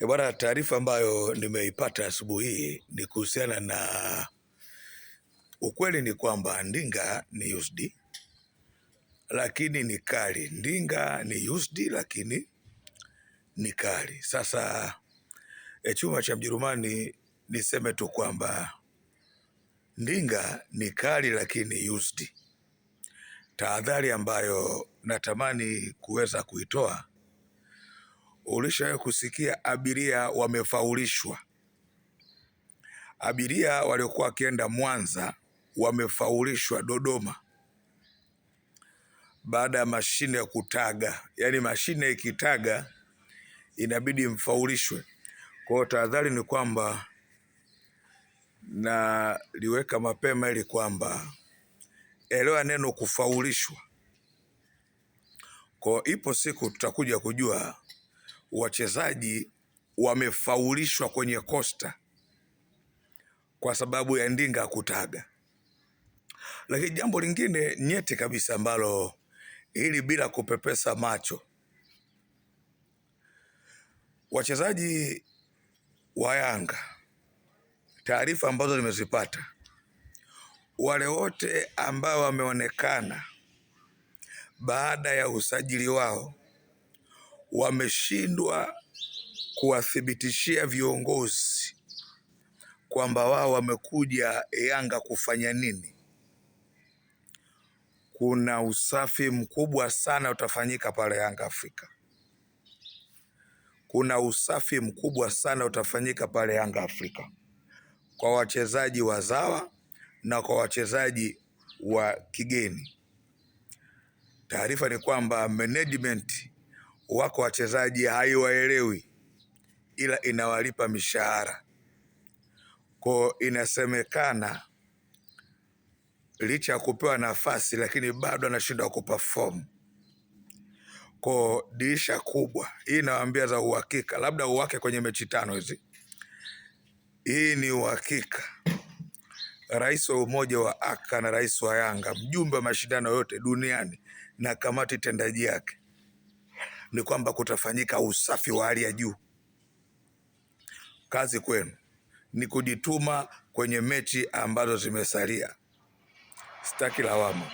Bwana, taarifa ambayo nimeipata asubuhi hii ni kuhusiana na ukweli ni kwamba ndinga ni used lakini ni kali. Ndinga ni used lakini ni kali. Sasa chuma cha Mjerumani niseme tu kwamba ndinga ni kali lakini used. Tahadhari ambayo natamani kuweza kuitoa, ulishawahi kusikia abiria wamefaulishwa? Abiria waliokuwa wakienda Mwanza wamefaulishwa Dodoma baada ya mashine ya kutaga. Yaani mashine ikitaga inabidi mfaulishwe. Kwa hiyo tahadhari ni kwamba na liweka mapema ili kwamba elewa neno kufaulishwa. Kwa ipo siku tutakuja kujua wachezaji wamefaulishwa kwenye Costa kwa sababu ya ndinga kutaga. Lakini jambo lingine nyeti kabisa ambalo hili bila kupepesa macho, wachezaji wa Yanga, taarifa ambazo nimezipata, wale wote ambao wameonekana baada ya usajili wao wameshindwa kuwathibitishia viongozi kwamba wao wamekuja Yanga kufanya nini. Kuna usafi mkubwa sana utafanyika pale Yanga Afrika. Kuna usafi mkubwa sana utafanyika pale Yanga Afrika kwa wachezaji wazawa na kwa wachezaji wa kigeni. Taarifa ni kwamba management wako wachezaji haiwaelewi, ila inawalipa mishahara. Kwa inasemekana licha ya kupewa nafasi lakini bado anashindwa kuperform. Kwa dirisha kubwa hii, nawaambia za uhakika, labda uwake kwenye mechi 5 hizi. Hii ni uhakika. Rais wa umoja wa Aka na rais wa Yanga, mjumbe wa mashindano yote duniani na kamati tendaji yake, ni kwamba kutafanyika usafi wa hali ya juu. Kazi kwenu ni kujituma kwenye mechi ambazo zimesalia. Sitaki lawama.